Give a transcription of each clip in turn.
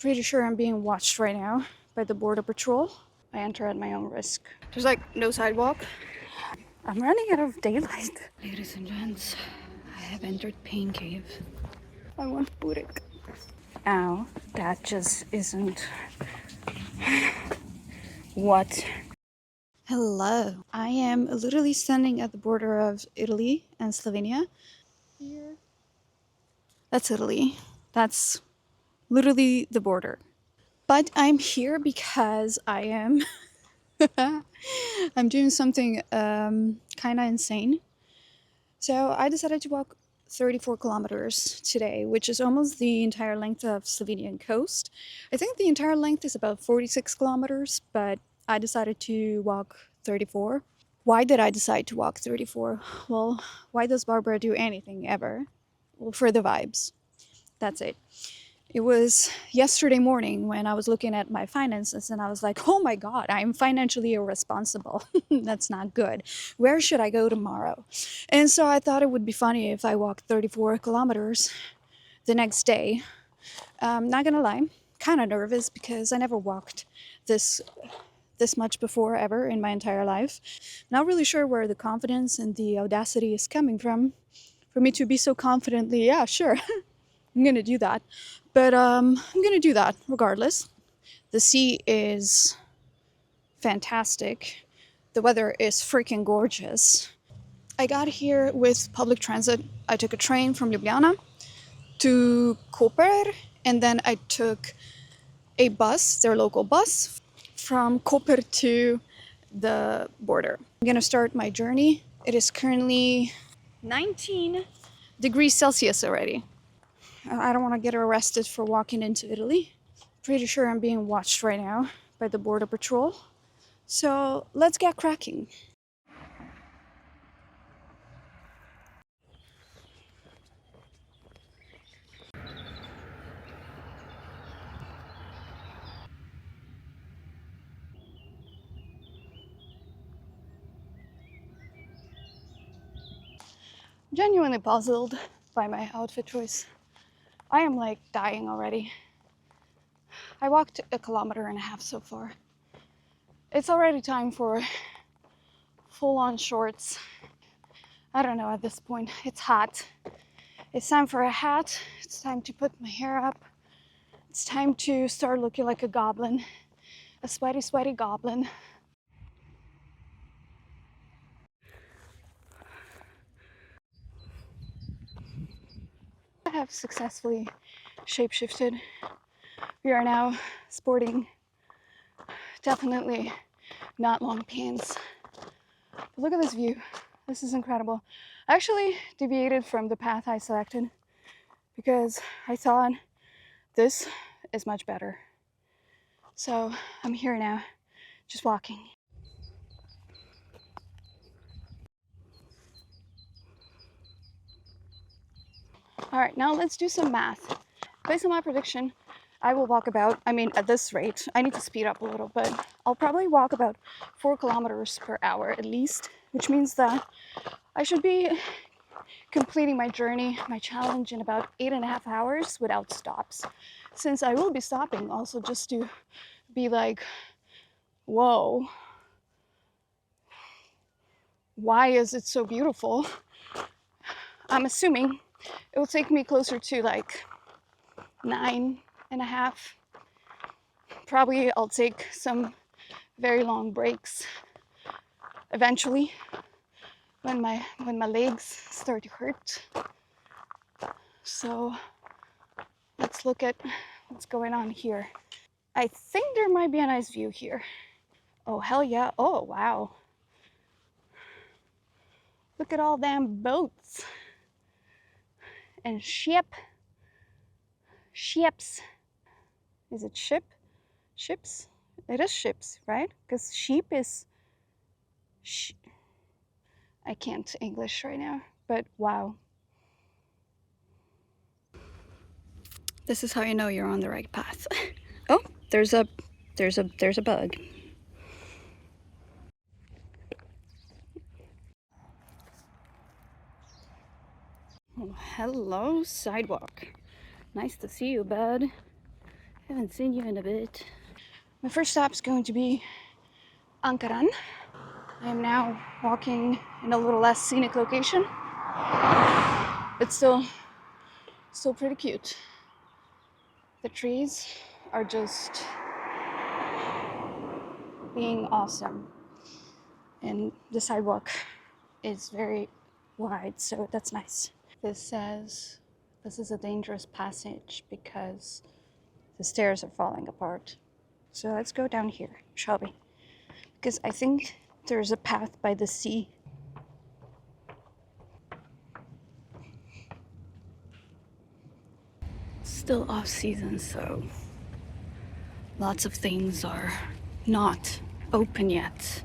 Pretty sure I'm being watched right now by the border patrol. I enter at my own risk. There's like no sidewalk. I'm running out of daylight. Ladies and gents, I have entered Pain Cave. I want Burek. Ow, that just isn't what. Hello. I am literally standing at the border of Italy and Slovenia. Here. That's Italy. That's literally the border. But I'm here because I am I'm doing something kind of insane. So I decided to walk 34 kilometers today, which is almost the entire length of Slovenian coast. I think the entire length is about 46 kilometers, but I decided to walk 34. Why did I decide to walk 34? Well, why does Barbara do anything ever? Well, for the vibes. That's it. It was yesterday morning when I was looking at my finances and I was like, oh my God, I'm financially irresponsible. That's not good. Where should I go tomorrow? And so I thought it would be funny if I walked 34 kilometers the next day. Not gonna lie, kind of nervous because I never walked this much before ever in my entire life. Not really sure where the confidence and the audacity is coming from for me to be so confidently, yeah, sure. I'm gonna do that. But I'm gonna do that regardless. The sea is fantastic. The weather is freaking gorgeous. I got here with public transit. I took a train from Ljubljana to Koper, and then I took a bus, their local bus, from Koper to the border. I'm gonna start my journey. It is currently 19 degrees Celsius already. I don't want to get arrested for walking into Italy. Pretty sure I'm being watched right now by the border patrol. So let's get cracking. Genuinely puzzled by my outfit choice. I am like dying already. I walked 1.5 kilometers so far. It's already time for full-on shorts. I don't know at this point. It's hot. It's time for a hat. It's time to put my hair up. It's time to start looking like a goblin. A sweaty, sweaty goblin. I have successfully shapeshifted. We are now sporting definitely not long pants. But look at this view. This is incredible. I actually deviated from the path I selected because I thought this is much better. So I'm here now, just walking. All right, now let's do some math. Based on my prediction, I will walk about, at this rate, I need to speed up a little, but I'll probably walk about 4 kilometers per hour at least, which means that I should be completing my journey, my challenge in about 8.5 hours without stops. Since I will be stopping also just to be like, whoa, why is it so beautiful? I'm assuming it will take me closer to like 9.5. Probably I'll take some very long breaks eventually when my legs start to hurt. So let's look at what's going on here. I think there might be a nice view here. Oh, hell yeah. Oh, wow. Look at all them boats and ships. Is it ship? Ships? It is ships, right? Because sheep is... I can't English right now, but wow. This is how you know you're on the right path. Oh, there's a bug. Oh, hello, sidewalk. Nice to see you, bud. Haven't seen you in a bit. My first stop is going to be Ankaran. I am now walking in a little less scenic location, but still pretty cute. The trees are just being awesome, and the sidewalk is very wide, so that's nice. This says this is a dangerous passage because the stairs are falling apart. So let's go down here, shall we? Because I think there's a path by the sea. Still off season, so lots of things are not open yet.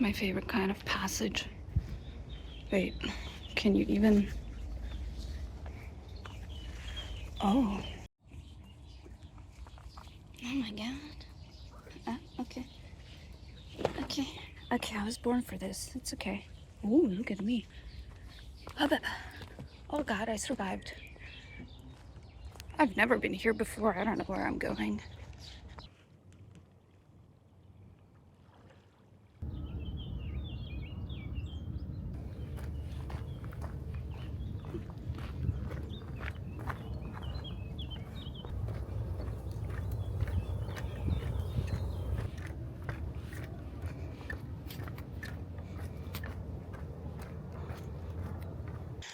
My favorite kind of passage. Wait, can you even... Oh. Oh my god. Okay. Okay, I was born for this. It's okay. Ooh, look at me. Oh god, I survived. I've never been here before. I don't know where I'm going.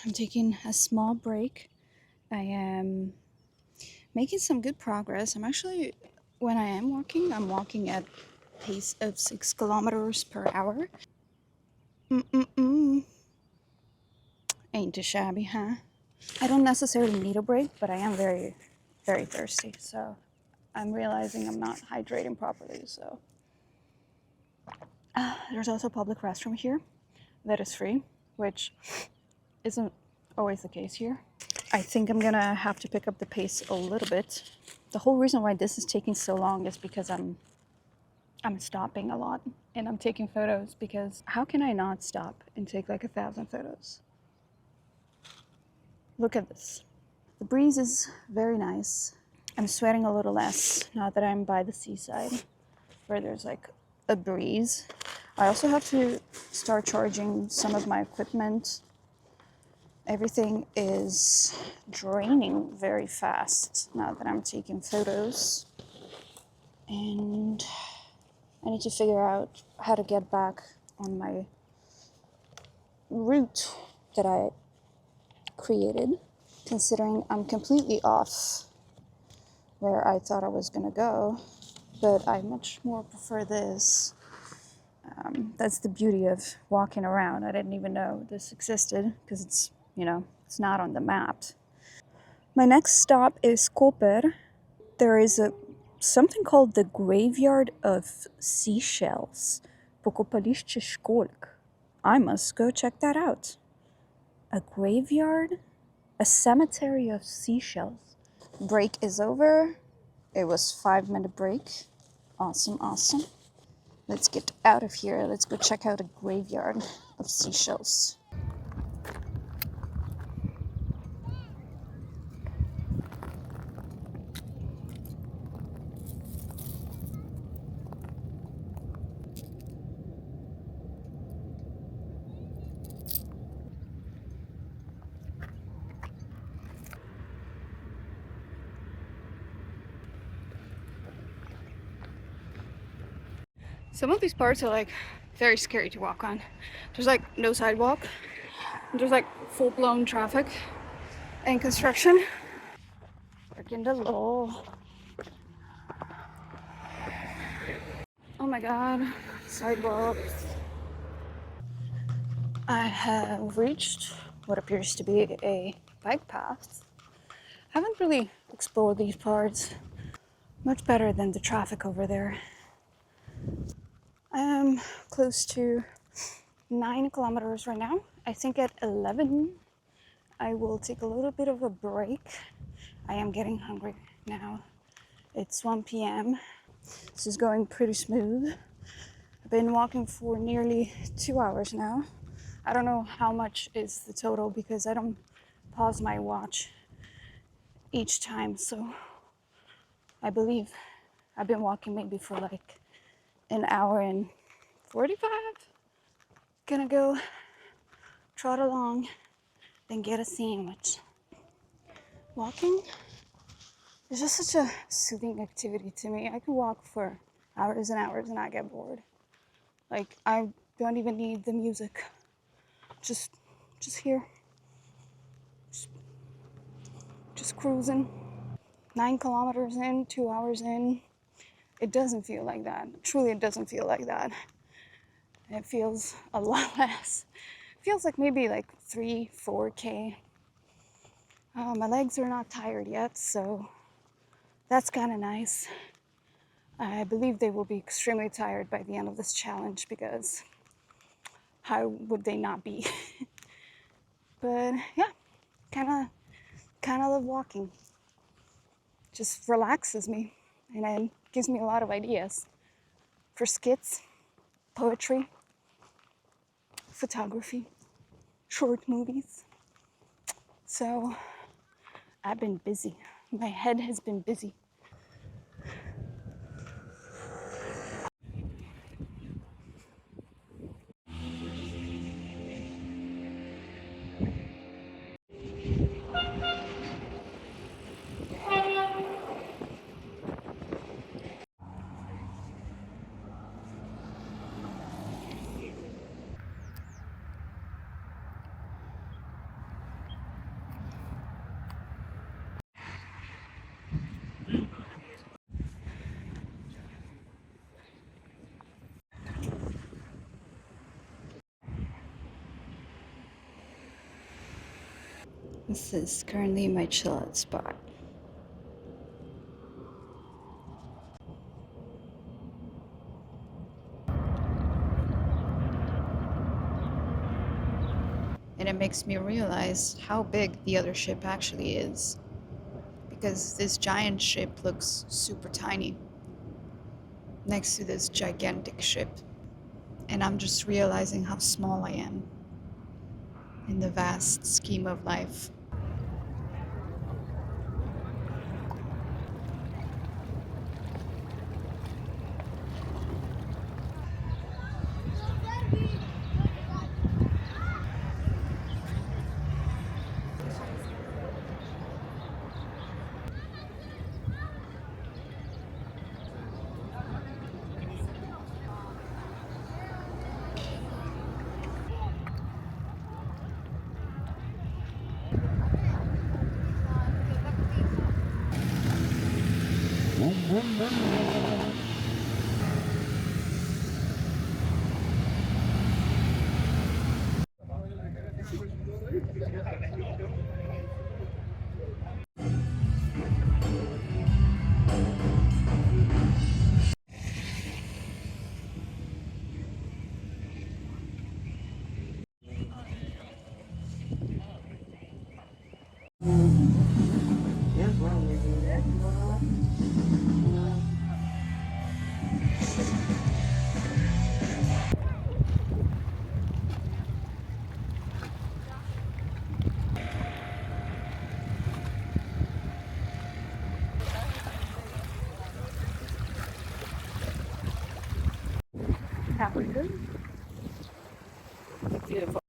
I'm taking a small break. I am making some good progress. I'm actually, when I am walking, I'm walking at a pace of 6 kilometers per hour. Ain't too shabby, huh? I don't necessarily need a break, but I am very, very thirsty. So I'm realizing I'm not hydrating properly. So there's also a public restroom here that is free, which isn't always the case here. I think I'm gonna have to pick up the pace a little bit. The whole reason why this is taking so long is because I'm stopping a lot and I'm taking photos, because how can I not stop and take like 1,000 photos? Look at this. The breeze is very nice. I'm sweating a little less now that I'm by the seaside where there's like a breeze. I also have to start charging some of my equipment. Everything is draining very fast now that I'm taking photos. And I need to figure out how to get back on my route that I created, considering I'm completely off where I thought I was gonna go, but I much more prefer this. That's the beauty of walking around. I didn't even know this existed because it's, it's not on the map. My next stop is Koper. There is something called the Graveyard of Seashells. Pokopališće školjk. I must go check that out. A graveyard? A cemetery of seashells. Break is over. It was 5-minute break. Awesome, awesome. Let's get out of here. Let's go check out a graveyard of seashells. Some of these parts are like very scary to walk on. There's like no sidewalk. There's like full-blown traffic and construction. Breaking the law. Oh my god, sidewalks. I have reached what appears to be a bike path. I haven't really explored these parts. Much better than the traffic over there. I am close to 9 kilometers right now. I think at 11 I will take a little bit of a break. I am getting hungry now. It's 1 p.m. This is going pretty smooth. I've been walking for nearly 2 hours now. I don't know how much is the total because I don't pause my watch each time, so I believe I've been walking maybe for like an hour and 45. Gonna go trot along, then get a sandwich. Walking is just such a soothing activity to me. I could walk for hours and hours and not get bored. Like, I don't even need the music. Just here, just cruising. 9 kilometers in, 2 hours in. It doesn't feel like that. Truly, it doesn't feel like that. It feels a lot less. It feels like maybe like 3, 4K. My legs are not tired yet, so that's kind of nice. I believe they will be extremely tired by the end of this challenge because how would they not be? But yeah, kind of love walking. Just relaxes me and it gives me a lot of ideas for skits, poetry, photography, short movies. So I've been busy. My head has been busy. This is currently my chill out spot. And it makes me realize how big the other ship actually is. Because this giant ship looks super tiny next to this gigantic ship. And I'm just realizing how small I am in the vast scheme of life. Halfway through. Beautiful.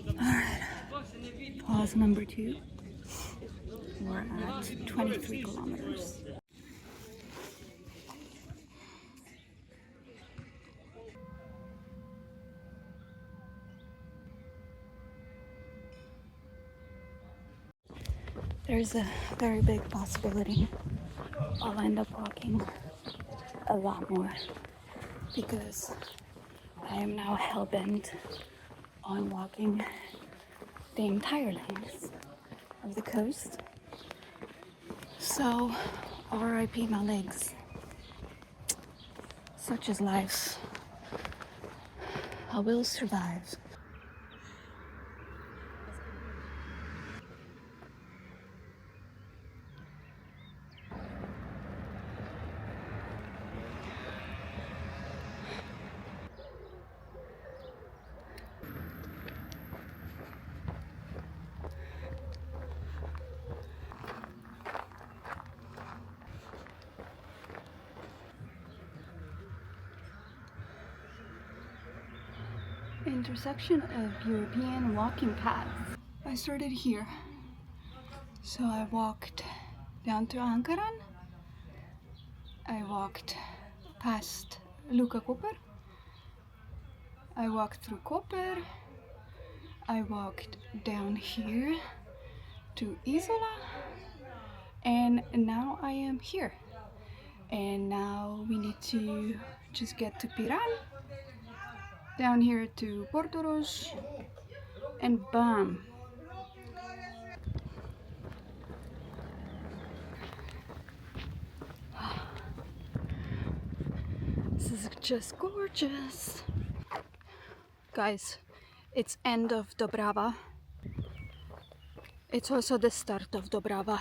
Alright, pause number 2. We're at 23 kilometers. there's a very big possibility I'll end up walking a lot more because I am now hell-bent on walking the entire length of the coast. So, RIP my legs. Such is life. I will survive. Intersection of European walking paths. I started here. So I walked down to Ankaran. I walked past Luka Koper. I walked through Koper. I walked down here to Isola. And now I am here. And now we need to just get to Piran. Down here to Portorož. And bam. This is just gorgeous. Guys, it's end of Dobrava. It's also the start of Dobrava.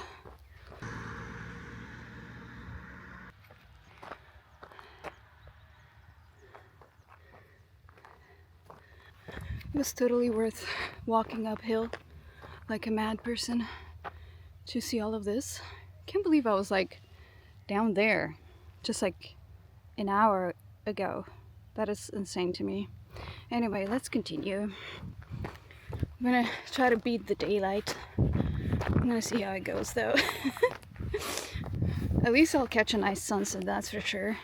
It was totally worth walking uphill like a mad person to see all of this. Can't believe I was like down there just like an hour ago. That is insane to me. Anyway, let's continue. I'm gonna try to beat the daylight. I'm gonna see how it goes though. At least I'll catch a nice sunset, that's for sure.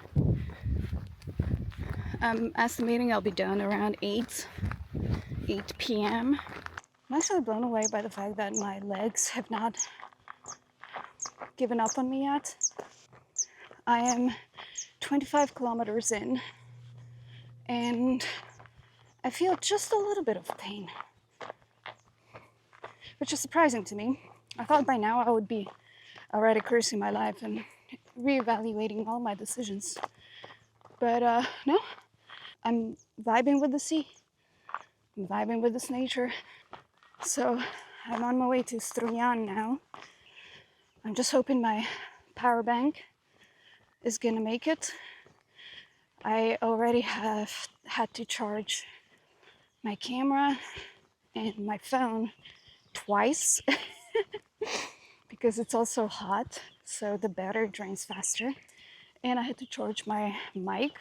I'm estimating I'll be done around 8 p.m. I'm actually blown away by the fact that my legs have not given up on me yet. I am 25 kilometers in and I feel just a little bit of pain, which is surprising to me. I thought by now I would be already cursing my life and reevaluating all my decisions. But no, I'm vibing with the sea. I'm vibing with this nature. So I'm on my way to Ljubljana now. I'm just hoping my power bank is gonna make it. I already have had to charge my camera and my phone twice because it's also hot, so the battery drains faster. And I had to charge my mic.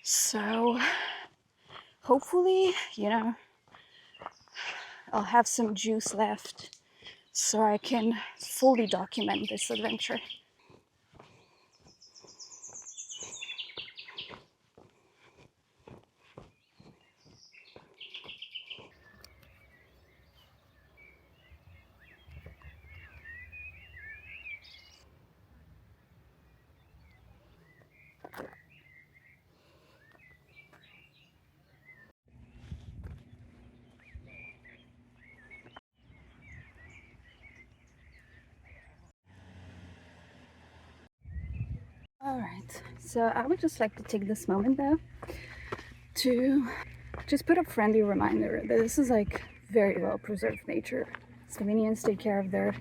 So hopefully, you know, I'll have some juice left so I can fully document this adventure. Alright, so I would just like to take this moment though to just put a friendly reminder that this is like very well preserved nature. Slovenians take care of their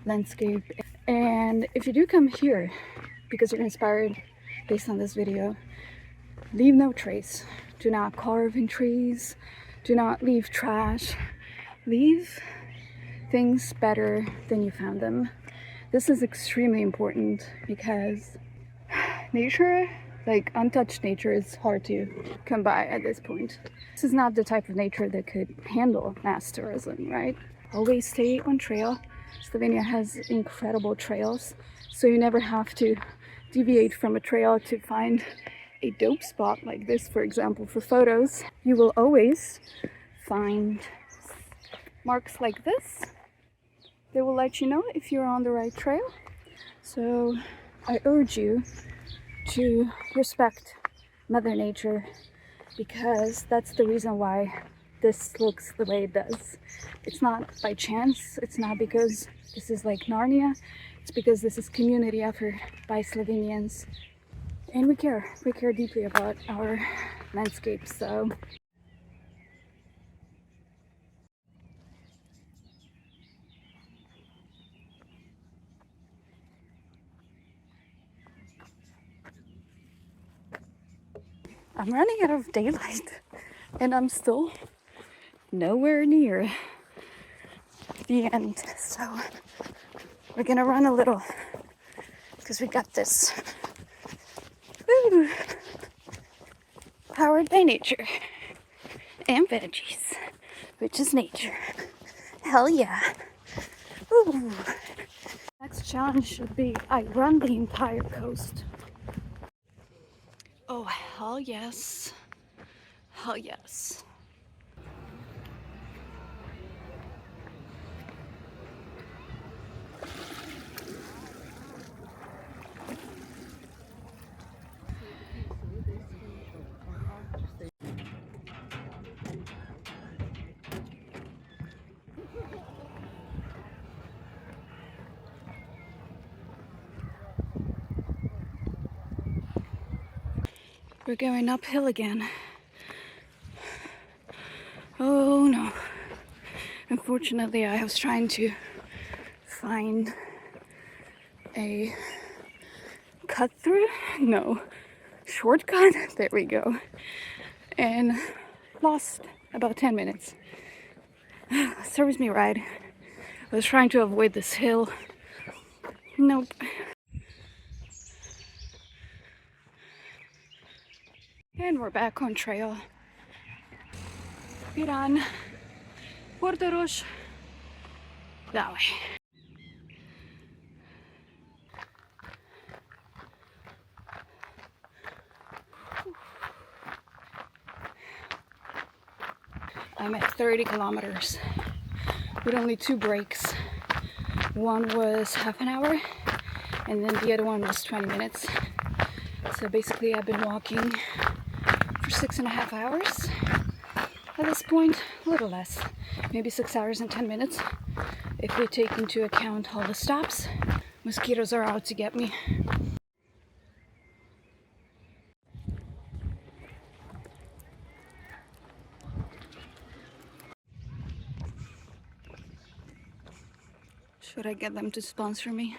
landscape, and if you do come here because you're inspired based on this video, leave no trace. Do not carve in trees, do not leave trash, leave things better than you found them. This is extremely important because nature, like untouched nature, is hard to come by at this point. This is not the type of nature that could handle mass tourism, right? Always stay on trail. Slovenia has incredible trails, so you never have to deviate from a trail to find a dope spot like this, for example, for photos. You will always find marks like this They will let you know if you're on the right trail. So I urge you to respect Mother Nature, because that's the reason why this looks the way it does. It's not by chance, it's not because this is like Narnia, it's because this is community effort by Slovenians. And we care deeply about our landscapes, so. I'm running out of daylight and I'm still nowhere near the end, so we're gonna run a little because we got this. Woo. Powered by nature and veggies, which is nature. Hell yeah. Ooh. Next challenge should be I run the entire coast. Oh, hell yes. Hell yes. We're going uphill again. Oh no. Unfortunately, I was trying to find a cut through? No. Shortcut? There we go. And lost about 10 minutes. Serves me right. I was trying to avoid this hill. Nope. And we're back on trail. Piran. Portorož. That way. I'm at 30 kilometers with only 2 breaks. One was half an hour and then the other one was 20 minutes. So basically I've been walking for 6.5 hours at this point, a little less, maybe 6 hours and 10 minutes if we take into account all the stops. Mosquitoes are out to get me. Should I get them to sponsor me?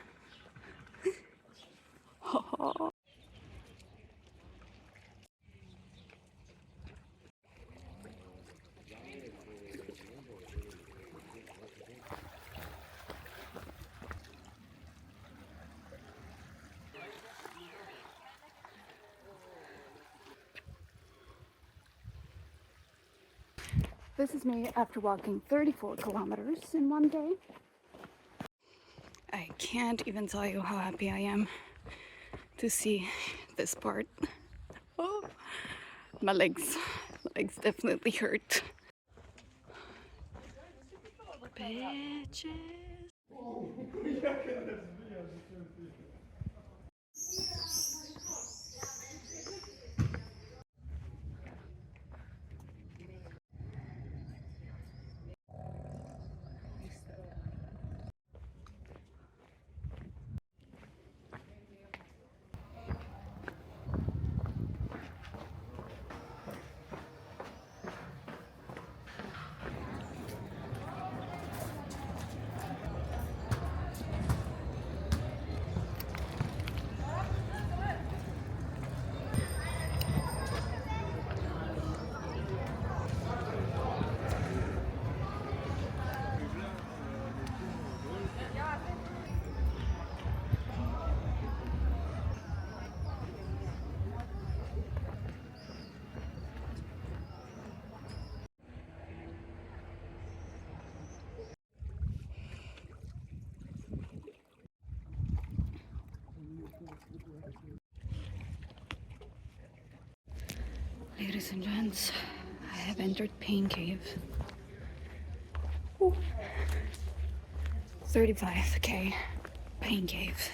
This is me after walking 34 kilometers in one day. I can't even tell you how happy I am to see this part. Oh, my legs definitely hurt. Bitches. Ladies and gents, I have entered Pain Cave. Ooh. 35k pain cave.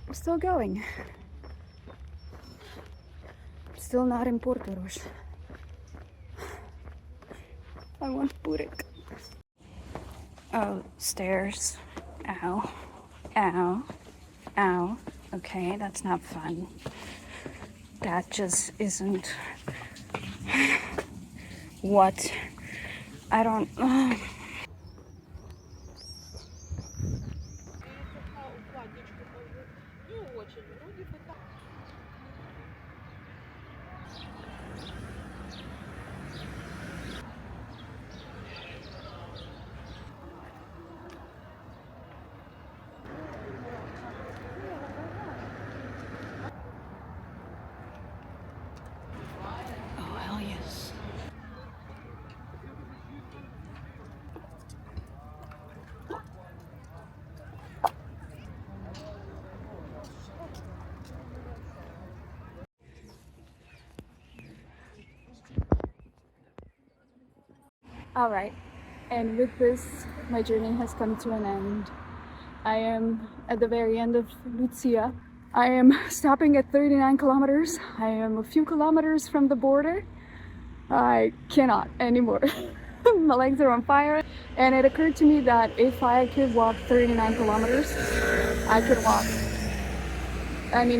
We're still going. Still not in Portorož. I want Burek. Oh, stairs. Ow. Ow. Ow. Okay, that's not fun. That just isn't what I don't. Oh, hell yes. Alright, and with this, my journey has come to an end. I am at the very end of Lucia. I am stopping at 39 kilometers. I am a few kilometers from the border. I cannot anymore. My legs are on fire. And it occurred to me that if I could walk 39 kilometers, I could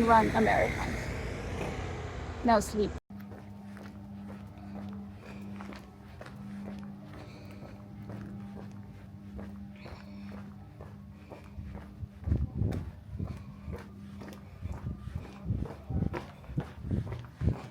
run a marathon. Now sleep.